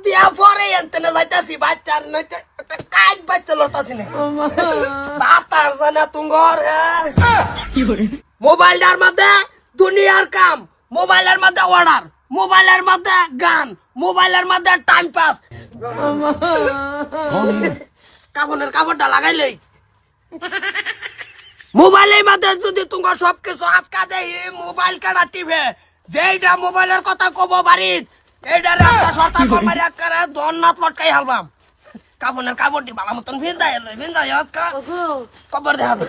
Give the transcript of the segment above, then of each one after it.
দিয়া পরে এনতেনে যাইতাছি বাচ্চার নইতে একটা কাজ বাচ্চা লড়তাছি না বাতার জানা তুঙ্গর মোবাইলটার মধ্যে দুনিয়ার কাম, মোবাইলের মধ্যে অর্ডার, মোবাইলের মধ্যে গান, মোবাইলের মধ্যে টাইম পাস। কাপড়ের কাপড়টা লাগাইলেই মোবাইলের মধ্যে যদি তোমার সবকিছু আজকা দেয় মোবাইল কাটা টিভে যেইটা মোবাইলের কথা কব বাড়িত এইটার একটা সরকার কমারি করে দন্নাত লটকাই হালবাম। কাপড়ের কাপড়টি ভালো মতন ভিন্দাই আজকা কবর দেখাবে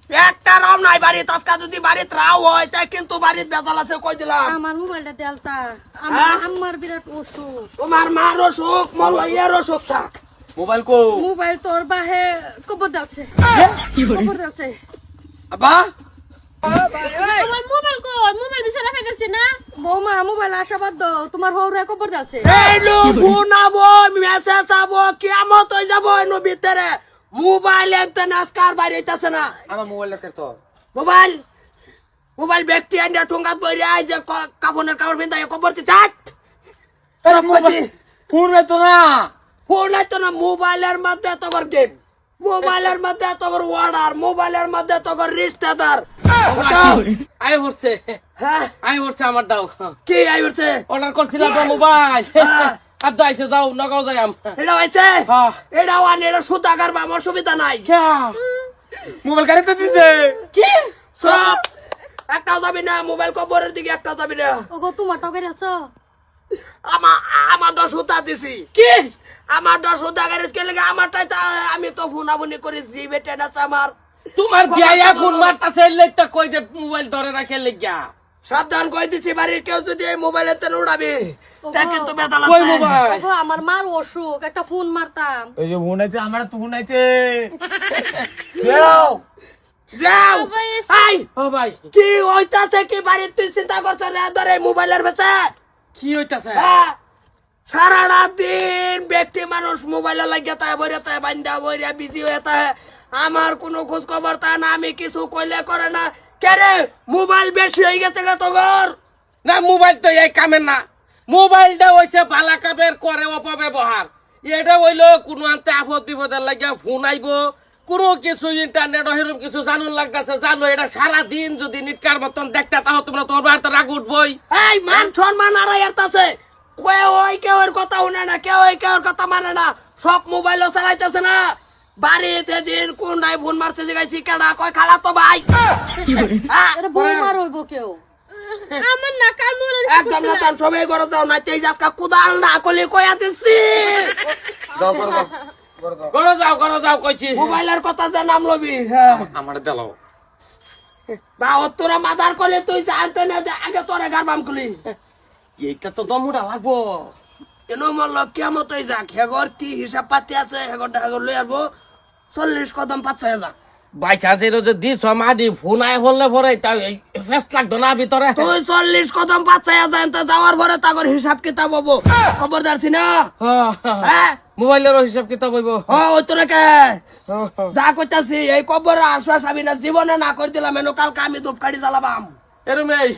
একটা রাও নাই বাড়িত আজকা যদি বাড়িত রাও হয় তাই কিন্তু বাড়িত বেজাল আছে কই দিলাম। আমার মোবাইলটা দেলতা আমার বিরাট অসুখ। তোমার মার অসুখ মলয়ের অসুখ থাক। মোবাইল কো মোবাইল তোর বাহে কবর দাচ্ছে কবর দাচ্ছে আবা তোমার মোবাইল কো মোবাইল বিছানা ফেলেছি না বৌমা মোবাইল আশাবাদ দাও তোমার হৌরা কবর দাচ্ছে এই লো ফোনাবো মেসেজ আবো কিয়ামত হই যাব এনো ভিতরে মোবাইল এত নাস্কার বাইরে হইতাছে না। আমার মোবাইল রাখতে তো মোবাইল মোবাইল ব্যক্তি আইনা ঠুঙ্গাত বইরে আই যে কাপড়ের কাপড় বিন্দাই কবর দি থাক। আরে মোবাইল ফোন নাই তো না, ফোন নাই তো না, মোবাইলের মধ্যে তোর গেম, মোবাইলের মধ্যে তোর অর্ডার, মোবাইলের মধ্যে তোর রিশতেদার। আই হচ্ছে হ্যাঁ আই হচ্ছে আমার দাও কি আই হচ্ছে অর্ডার করছিলাম তো মোবাইল আর যাইছে যাও নগাঁও যাই আম এটা হইছে হ্যাঁ। এটা ওয়ান এটা সুতাগার বা আমার সুবিধা নাই মোবাইল গাড়িতে দিছে কি সব একটাও যাবি না মোবাইল কবরের দিকে একটাও যাবি না। ওগো তোমার টকের আছো আমারটা সুতা দিছি কি আমারটা সুতা গাড়ি কে লাগে আমারটাই আমি তো ফোনাফুনি করি জি বেটে না আমার তোমার বিয়া ফোন মারতাছে লেটটা কই দে মোবাইল ধরে রাখে লাগিয়া সাবধান কই দিছি বাড়ির কেউ যদি এই মোবাইলের তেল উড়াবি তা কিন্তু বেদাল কই আছে। মোবাইল ওগো আমার মার অসুখ একটা ফোন মারতাম এই যে বোনাইতে আমার তো বোনাইতে যাও যাও বাবা, আই ও ভাই কি হইতাছে কি বাড়ির তুই চিন্তা করছ রে ধরে মোবাইলের বেচা কি হইতাছে সারা রাত দিন ব্যক্তি মানুষ মোবাইলে লাগিয়ে তাই বইরে তাই বান্ধা বইরে বিজি হয়ে তাই আমার কোনো খোঁজ খবর তা না আমি কিছু কইলে করে না কেরে মোবাইল বেশি হয়ে গেছে গা তোর না মোবাইল তো এই কামের না, মোবাইলটা হইছে বালা কামের করে অপব্যবহার। এটা হইলো কোনো আনতে আপদ বিপদের লাগিয়া ফোন আইবো কোনো কিছু ইন্টারনেট হিরম কিছু জানুন লাগতেছে জানো এটা সারা দিন যদি নিটকার মতন দেখতে তাহলে তোমরা তোমার বাড়িতে রাগ উঠবই। এই মান সম্মান আর এরতাছে কেউ ওই কেউ এর কথা শুনে না কেউ ওই কেউ কথা মানে না সব মোবাইলও চালাইতেছে না বাড়িতে দিন কোন নাই ফোন মারছে জিগাইছি কেডা কয় খালা তো ভাই এটা বৌমার হইব কেউ আমার না কাল মোবাইল একদম না তার সবাই ঘরে যাও না তেজ আজকা কুদাল না কলি কই আছিস দাও করো দাও করো যাও কইছি মোবাইলের কথা যে নাম লবি আমার দেলাও বা তোরা মাদার কলে তুই জানতে না যে আগে তোরে গারবাম খুলি এইটা তো দমুটা লাগবো। এনো মল্ল কিয়ামত হই যাক হেগর কি হিসাব পাতি আছে হেগরটা হেগর লই আসবো 40 কদম 5,000 যাক বাই চার্জের যে দিছ মাদি ফোন আয় হলে পরে তাই ফেস্ট লাগতো না ভিতরে তুই 40 কদম 5,000 তা যাওয়ার পরে তাগর হিসাব কিতাব হবো খবরদার ছি না হ্যাঁ মোবাইলের হিসাব কিতাব হইব। ওই তোরা কে যা কইতাছি এই কবর আশ্বাস আমি না জীবনে না করে দিলাম এনো কালকে আমি ধূপকাঠি জ্বালাবাম এরম এই